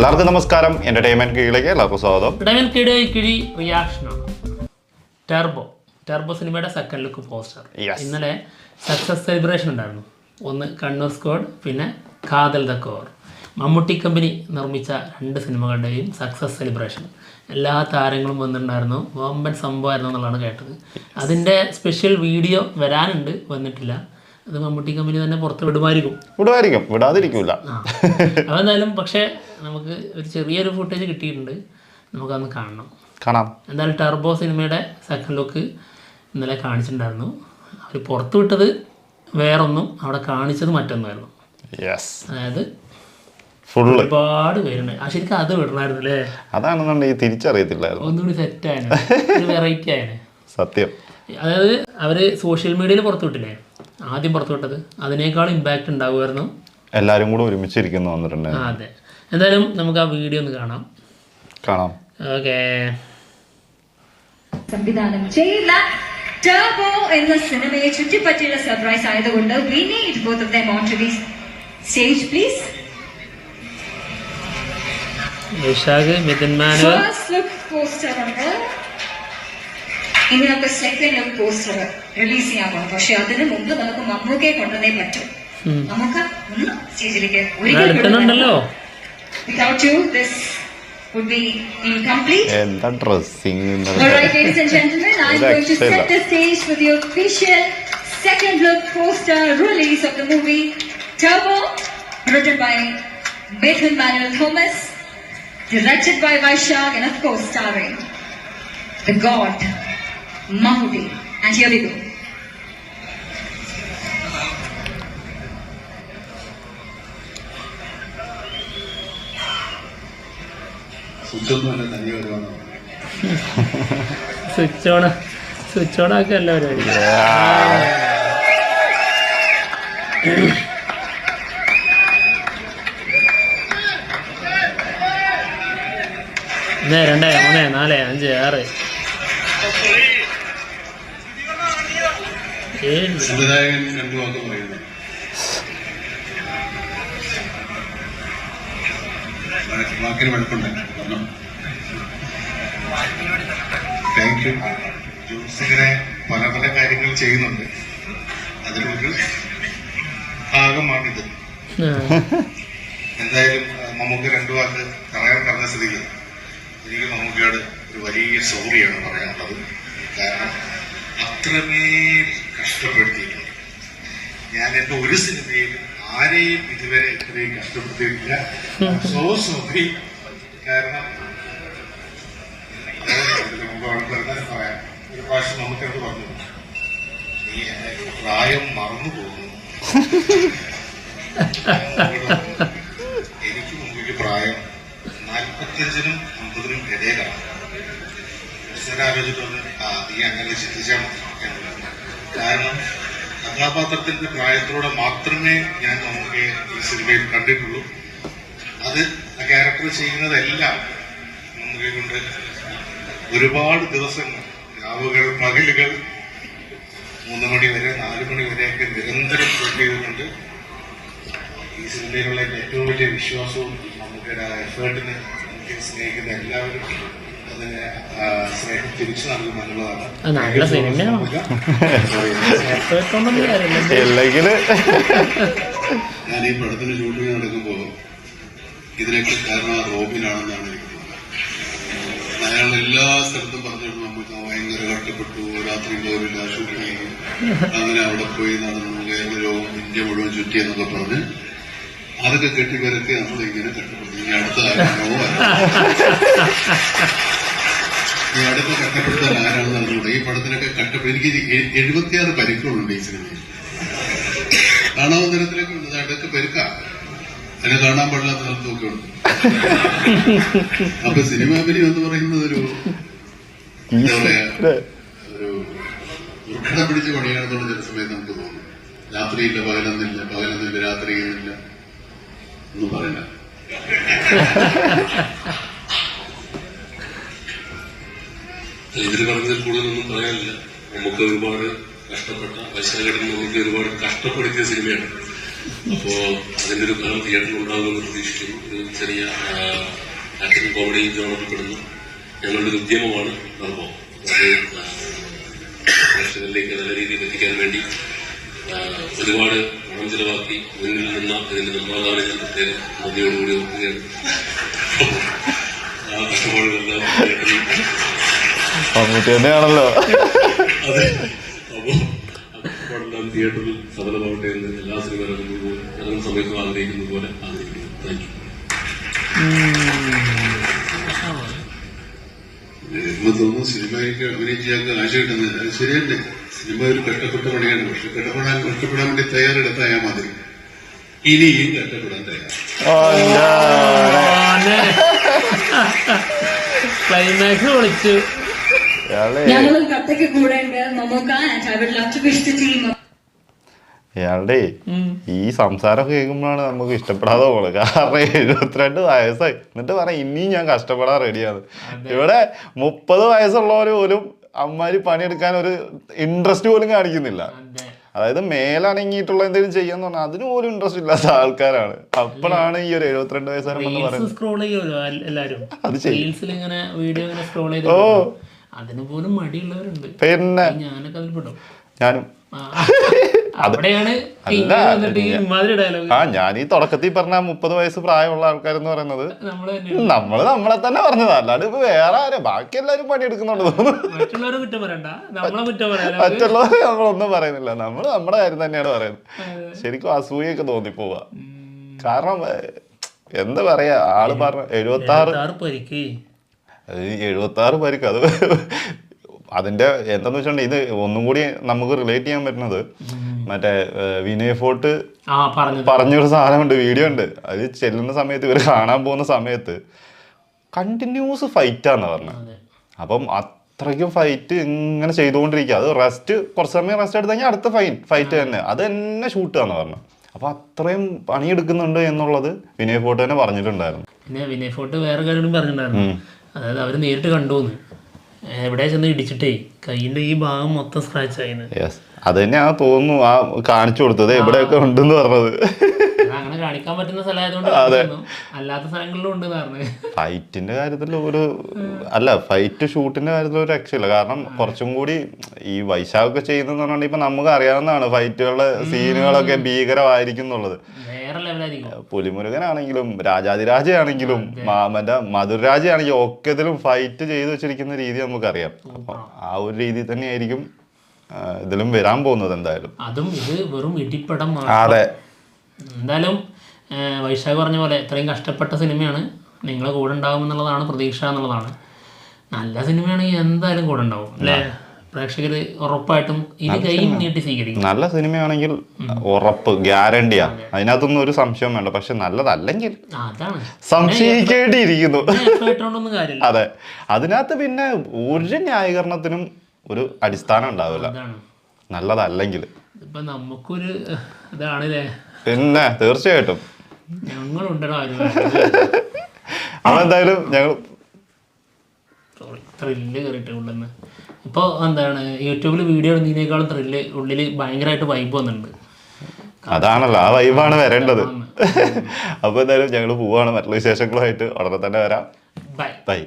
എല്ലാവർക്കും നമസ്കാരം. എന്റർടൈൻമെന്റ് കീഴിലേക്ക് എല്ലാവർക്കും സ്വാഗതം. കിഴി റിയാക്ഷനാണ്. ടർബോ സിനിമയുടെ സെക്കൻഡ് ലുക്ക് പോസ്റ്റർ ഇന്നലെ സക്സസ് സെലിബ്രേഷൻ ഉണ്ടായിരുന്നു. ഒന്ന് കണ്ണൂർ സ്ക്വാഡ്, പിന്നെ കാതൽ ദ കോർ. മമ്മൂട്ടി കമ്പനി നിർമ്മിച്ച 2 സിനിമകളുടെയും സക്സസ് സെലിബ്രേഷൻ. എല്ലാ താരങ്ങളും വന്നിട്ടുണ്ടായിരുന്നു. വമ്പൻ സംഭവമായിരുന്നു എന്നുള്ളതാണ് കേട്ടത്. അതിൻ്റെ സ്പെഷ്യൽ വീഡിയോ വരാനുണ്ട്, വന്നിട്ടില്ല. അത് മമ്മൂട്ടി കമ്പനി തന്നെ പുറത്ത് വിടാതിരിക്കൂല. അതെന്തായാലും പക്ഷേ നമുക്ക് ഒരു ചെറിയൊരു ഫുട്ടേജ് കിട്ടിയിട്ടുണ്ട്, നമുക്കതൊന്ന് കാണാം. എന്തായാലും ടർബോ സിനിമയുടെ സെക്കൻഡ് ലുക്ക് ഇന്നലെ കാണിച്ചിട്ടുണ്ടായിരുന്നു. അവർ പുറത്തു വിട്ടത് വേറൊന്നും, അവിടെ കാണിച്ചത് മറ്റൊന്നായിരുന്നു. അതായത് ഒരുപാട് പേരുണ്ട്. ശരിക്കും അത് വിടണമായിരുന്നു അല്ലേ? അതാണെന്നുണ്ടെങ്കിൽ തിരിച്ചറിയത്തില്ലായിരുന്നു. ഒന്നുകൂടി സെറ്റായാണ്, വെറൈറ്റി ആയാണ് സത്യം. അതായത് അവര് സോഷ്യൽ മീഡിയയിൽ പുറത്തു വിട്ടില്ലേ, ആദ്യം പുറത്തു വിട്ടത് അതിനേക്കാൾ ഇമ്പാക്റ്റ് ഉണ്ടാവുമായിരുന്നു. എല്ലാരും കൂടെ ഒരുമിച്ചിരിക്കുന്നു വന്നിട്ടുണ്ട്. അതെ, എന്തായാലും നമുക്ക് ആ വീഡിയോ ഒന്ന് കാണാം. ഓക്കെ. സംവിധാനം ചെയ്യുന്ന ടർബോ എന്ന സിനിമയെ ചുറ്റിപ്പറ്റിയുള്ള സർപ്രൈസ് ആയതുകൊണ്ട് we need both of them onto the stage please. First look poster ഉണ്ട്. ഇനി നമുക്ക് സെക്കൻഡ് ലുക്ക് പോസ്റ്റർ റിലീസ് ചെയ്യാൻ പോകണം. പക്ഷെ അതിന് മുമ്പ് നമുക്ക് മമ്മൂക്കയെ കൊണ്ടുവന്നേ പറ്റും. നമുക്ക് സ്റ്റേജിലേക്ക് ഒരിക്കലുണ്ടല്ലോ. Without you, this would be incomplete. എന്താ dressing. All right, ladies and gentlemen, I'm going to set the stage for the official second look poster release of the movie Turbo, written by Nathan Manuel Thomas, directed by Vaishak, and of course starring the God, Mammootty. And here we go. Switch on ആക്കി എല്ലാ പരിപാടി. ഒന്ന് 2 3 4 5 6 സംവിധായകൻ രണ്ടു വാക്ക് പറയുന്നു. വാക്കിന് വഴക്കുണ്ട്. Thank you. ജോസിങ്ങനെ പല പല കാര്യങ്ങൾ ചെയ്യുന്നുണ്ട്, അതിലൊരു ഭാഗമാണിത്. എന്തായാലും നമുക്ക് രണ്ടു വാക്ക് പറഞ്ഞ സ്ഥിതിക്ക് എനിക്ക് മമ്മൂക്കയോട് ഒരു വലിയ സോറിയാണ് പറയാനുള്ളത്. കാരണം അത്രമേൽ കഷ്ടപ്പെടുത്തിയിട്ടുണ്ട്. ഞാൻ എന്റെ ഒരു സിനിമയിലും ആരെയും ഇതുവരെ ഇത്രയും കഷ്ടപ്പെടുത്തിയിട്ടില്ല. So sorry. കാരണം പറയാം, ഒരു പ്രാവശ്യം നമുക്കത് പറഞ്ഞു, നീ പ്രായം മറന്നു പോകുന്നു. എനിക്ക് മുമ്പേക്ക് പ്രായം 45-നും 50-നും ഇടയിലാണ്. ആലോചിച്ചിട്ടൊന്ന് നീ അങ്ങനെ ചിന്തിച്ചാൽ മതി. കാരണം കഥാപാത്രത്തിന്റെ പ്രായത്തിലൂടെ മാത്രമേ ഞാൻ നമുക്ക് ഈ സിനിമയിൽ കണ്ടിട്ടുള്ളൂ. അത് ആ ക്യാരക്ടർ ചെയ്യുന്നതെല്ലാം നമുക്ക് കൊണ്ട് ഒരുപാട് ദിവസങ്ങൾ, രാവുകൾ, പകലുകൾ, 3 മണി വരെ 4 മണി വരെയൊക്കെ നിരന്തരം ഷൂട്ട് ചെയ്തിട്ടുണ്ട്. ഈ സിനിമയിലുള്ള ഏറ്റവും വലിയ വിശ്വാസവും നമുക്ക് എഫേർട്ടിന് നമുക്ക് സ്നേഹിക്കുന്ന എല്ലാവരും അതിന് സ്നേഹം തിരിച്ചു നൽകുമെന്നുള്ളതാണ്. നല്ല സിനിമയാണ്. ഞാൻ ഈ പടത്തിന് ഷൂട്ടിങ് നടക്കുമ്പോ ഇതിനൊക്കെ കാരണം റോബിനാണെന്നാണ് എനിക്ക് തോന്നുന്നത്. അയാൾ എല്ലാ സ്ഥലത്തും പറഞ്ഞിട്ട് നമുക്ക് ഭയങ്കര കഷ്ടപ്പെട്ടു, രാത്രി പോരില്ല, ഷൂട്ടിങ് ചെയ്തു, അങ്ങനെ അവിടെ പോയി നടന്നു, കേരളവും ഇന്ത്യ മുഴുവൻ ചുറ്റി എന്നൊക്കെ പറഞ്ഞ് അതൊക്കെ കെട്ടിപ്പരത്തി നമ്മളിങ്ങനെ കഷ്ടപ്പെട്ടു. ഇനി അടുത്ത കഷ്ടപ്പെടുത്താൻ ആരാണെന്ന് അറിഞ്ഞൂടെ. ഈ പടത്തിനൊക്കെ എനിക്ക് 76 പരിക്കുകളുണ്ട് ഈ സിനിമയിൽ. കാണാവുന്ന തരത്തിലൊക്കെ ഉണ്ട്. അതൊക്കെ പെരുക്കാം, അതിനെ കാണാൻ പാടില്ലാത്ത സ്ഥലത്തൊക്കെ ഉണ്ട്. അപ്പൊ സിനിമാപരി എന്ന് പറയുന്നത് ഒരു എന്താ പറയാ, ഒരു ദുർഘടം പിടിച്ച പണിയാണെന്നുള്ള ചില സമയത്ത് നമുക്ക് തോന്നും. രാത്രിയില്ല, പകലൊന്നില്ല, രാത്രിയില്ല ഒന്നും പറയണ്ട. ഇതിൽ പറഞ്ഞതിൽ കൂടുതലൊന്നും പറയാനില്ല. നമുക്ക് ഒരുപാട് കഷ്ടപ്പെട്ട വൈശാഖടൻ നമുക്ക് ഒരുപാട് കഷ്ടപ്പെടുത്തിയ സിനിമയാണ്. അപ്പോൾ അതിൻ്റെ ഒരു ഫലം തിയേറ്ററിൽ ഉണ്ടാകുമെന്ന് പ്രതീക്ഷിക്കുന്നു. ഒരു ചെറിയ ആക്ഷൻ കോമഡി ജോണറിൽ പെടുന്നു ഞങ്ങളുടെ ഒരു ഉദ്യമമാണ് ടർബോ. അത് പ്രേക്ഷകരിലേക്ക് നല്ല രീതിയിൽ എത്തിക്കാൻ വേണ്ടി ഒരുപാട് പണം ചെലവാക്കി മുന്നിൽ നിന്ന ഇതിന്റെ നിർമ്മാതാവിനെ ഞാൻ പ്രത്യേകം നന്ദിയോടുകൂടി ഓർക്കുകയാണ്. ആ കഷ്ടപ്പാടുകളെല്ലാം മമ്മൂട്ടി തന്നെയാണല്ലോ. അതെ, അപ്പോൾ ആ കഷ്ടപ്പാടെല്ലാം തിയേറ്ററിൽ സഫലമാവട്ടെ എന്ന് എല്ലാ സിനിമകളും ഇറങ്ങുന്ന സമയത്തും ആഗ്രഹിക്കുന്നത് പോലെ ആഗ്രഹിക്കുന്നു. Thank you. എനിക്ക് തോന്നുന്നു സിനിമയ്ക്ക് അഭിനയിക്കാൻ കാശ് കിട്ടുന്നില്ല. അത് ശരിയല്ലേ? സിനിമ ഒരു കഷ്ടപ്പെട്ട പണിയാണ്. പക്ഷെ കഷ്ടപ്പെടാൻ വേണ്ടി തയ്യാറെടുത്തായ മാതിരി ഇനിയും കഷ്ടപ്പെടാൻ തയ്യാറ്. ക്ലൈമാക്സ് വിളിച്ചു. ഞങ്ങളും കട്ടയ്ക്ക് കൂടെ ഉണ്ട് Mammukka. And I would love to wish the team ഇയാളുടെ ഈ സംസാരമൊക്കെ കേൾക്കുമ്പോഴാണ് നമുക്ക് ഇഷ്ടപ്പെടാതെ പോകുന്നത്. കാരണം 72 വയസ്സായി എന്നിട്ട് പറയാം ഇനിയും ഞാൻ കഷ്ടപ്പെടാൻ റെഡിയാണ്. ഇവിടെ 30 വയസ്സുള്ളവർ പോലും അമ്മാര് പണിയെടുക്കാൻ ഒരു ഇൻട്രസ്റ്റ് പോലും കാണിക്കുന്നില്ല. അതായത് മേലണങ്ങിയിട്ടുള്ള എന്തെങ്കിലും ചെയ്യാന്ന് പറഞ്ഞാൽ അതിന് പോലും ഇൻട്രസ്റ്റ് ഇല്ലാത്ത ആൾക്കാരാണ്. അപ്പോഴാണ് ഈ ഒരു 72 വയസ്സുകാരെന്ന് പറയുന്നത്. സ്ക്രോൾ ചെയ്യുമല്ലോ എല്ലാരും, റീൽസിൽ ഇങ്ങനെ വീഡിയോ ഇങ്ങനെ സ്ക്രോൾ ചെയ്ത് അതിന് പോലും മടിയുള്ളവരുണ്ട്. പിന്നെ ഞാനൊക്കെ അതിൽ പെടും. ഞാനും അവിടെയാണ് ഞാൻ ഈ തുടക്കത്തിൽ പറഞ്ഞ 30 വയസ്സ് പ്രായമുള്ള ആൾക്കാരെന്ന് പറയുന്നത് നമ്മളെ തന്നെ പറഞ്ഞത്. അല്ലാണ്ട് ഇപ്പൊ വേറെ ആരും ബാക്കി എല്ലാരും പണിയെടുക്കുന്നുണ്ട് തോന്നുന്നു. മറ്റുള്ളവരെ കുറ്റം പറയണ്ട, നമ്മളെ കുറ്റം പറയാം. മറ്റുള്ളവരെ നമ്മളൊന്നും പറയുന്നില്ല, നമ്മള് നമ്മുടെ കാര്യം തന്നെയാണ് പറയുന്നത്. ശരിക്കും അസൂയൊക്കെ തോന്നിപ്പോവാ. കാരണം എന്താ പറയാ, ആള് പറഞ്ഞ 76 പരിക്ക്. 76 പരിക്ക്. അത് അതിന്റെ എന്താന്ന് വെച്ചിട്ടുണ്ടെങ്കിൽ ഇത് ഒന്നും കൂടി നമുക്ക് റിലേറ്റ് ചെയ്യാൻ പറ്റുന്നത് മറ്റേ വിനയ് ഫോർട്ട് പറഞ്ഞൊരു സാധനമുണ്ട്, വീഡിയോ ഉണ്ട്. അത് ചെല്ലുന്ന സമയത്ത് ഇവർ കാണാൻ പോകുന്ന സമയത്ത് കണ്ടിന്യൂസ് ഫൈറ്റാന്ന് പറഞ്ഞത്. അപ്പം അത്രയ്ക്കും ഫൈറ്റ് ഇങ്ങനെ ചെയ്തുകൊണ്ടിരിക്കുക. അത് കുറച്ച് സമയം റെസ്റ്റ് എടുത്ത് കഴിഞ്ഞാൽ അടുത്ത ഫൈറ്റ് തന്നെ അത് തന്നെ ഷൂട്ടാന്ന് പറഞ്ഞു. അപ്പൊ അത്രയും പണിയെടുക്കുന്നുണ്ട് എന്നുള്ളത് വിനയ് ഫോർട്ട് തന്നെ പറഞ്ഞിട്ടുണ്ടായിരുന്നു. പിന്നെ വിനയ് ഫോർട്ട് വേറെ കാര്യം പറഞ്ഞിട്ടുണ്ടായിരുന്നു, അതായത് അവര് നേരിട്ട് കണ്ടുവന്ന് എവിടെ ചെന്ന് ഇടിച്ചിട്ടേ കൈയിന്റെ ഈ ഭാഗം മൊത്തം സ്ക്രാച്ച് ആയിരുന്നു. അത് തന്നെയാ തോന്നുന്നു ആ കാണിച്ചു കൊടുത്തത് എവിടെയൊക്കെ ഉണ്ടെന്ന് പറഞ്ഞത്. അങ്ങനെ കാണിക്കാൻ പറ്റുന്ന സ്ഥലമായതുകൊണ്ട് അല്ലാത്ത സ്ഥലങ്ങളിലും ഉണ്ട് പറഞ്ഞത്. ഫൈറ്റിന്റെ കാര്യത്തിൽ ഫൈറ്റ് ഷൂട്ടിന്റെ കാര്യത്തിൽ ഒരു രക്ഷയില്ല. കാരണം കുറച്ചും കൂടി ഈ വൈശാഖൊക്കെ ചെയ്യുന്നതെന്ന് പറഞ്ഞാൽ ഇപ്പൊ നമുക്ക് അറിയാവുന്നതാണ് ഫൈറ്റുകളുടെ സീനുകളൊക്കെ ഭീകരമായിരിക്കും എന്നുള്ളത്. പുലിമുരുകനാണെങ്കിലും രാജാതിരാജയാണെങ്കിലും മറ്റേ മധുരരാജയാണെങ്കിലും ഒക്കെ ഇതിലും ഫൈറ്റ് ചെയ്ത് വെച്ചിരിക്കുന്ന രീതി നമുക്കറിയാം. അപ്പൊ ആ ഒരു രീതി തന്നെയായിരിക്കും ഇതിലും വരാൻ പോകുന്നത് എന്തായാലും. അതും ഇത് വെറും ഇടിപ്പടം. അതെ, എന്തായാലും വൈശാഖ് പറഞ്ഞ പോലെ ഇത്രയും കഷ്ടപ്പെട്ട സിനിമയാണ്, നിങ്ങളെ കൂടെ ഉണ്ടാവും എന്നുള്ളതാണ് പ്രതീക്ഷ എന്നുള്ളതാണ്. നല്ല സിനിമയാണെങ്കിൽ എന്തായാലും കൂടെ ഉണ്ടാവും അല്ലേ? പ്രേക്ഷകര് ഉറപ്പായിട്ടും ഇത് കൈ നീട്ടി സ്വീകരിക്കും. നല്ല സിനിമയാണെങ്കിൽ ഉറപ്പ്, ഗ്യാരണ്ടിയാ, അതിനകത്തൊന്നും ഒരു സംശയം വേണ്ട. പക്ഷെ നല്ലതല്ലെങ്കിൽ സംശയിക്കേണ്ടിയിരിക്കുന്നു. അതെ, അതിനകത്ത് പിന്നെ ഒരു ന്യായീകരണത്തിനും ഒരു അടിസ്ഥാനം ഉണ്ടാവില്ല നല്ലതല്ലെങ്കിൽ. ഇപ്പൊ നമുക്കൊരു ഇതാണല്ലേ. പിന്നെ തീർച്ചയായിട്ടും ഞങ്ങളുണ്ടോ അതെന്തായാലും ഞങ്ങൾ ത്രില്ല് കയറിയിട്ട് ഉണ്ടെന്ന്. ഇപ്പോൾ എന്താണ് യൂട്യൂബിൽ വീഡിയോ ഇടുന്നതിനേക്കാളും ത്രില്ല് ഉള്ളിൽ ഭയങ്കരമായിട്ട് വൈബ് വന്നിട്ടുണ്ട്. അതാണല്ലോ, ആ വൈബാണ് വരേണ്ടത്. അപ്പോൾ എന്തായാലും ഞങ്ങൾ പോവാണ്. മറ്റുള്ള വിശേഷങ്ങളുമായിട്ട് ഉടനെ തന്നെ വരാം. ബൈ.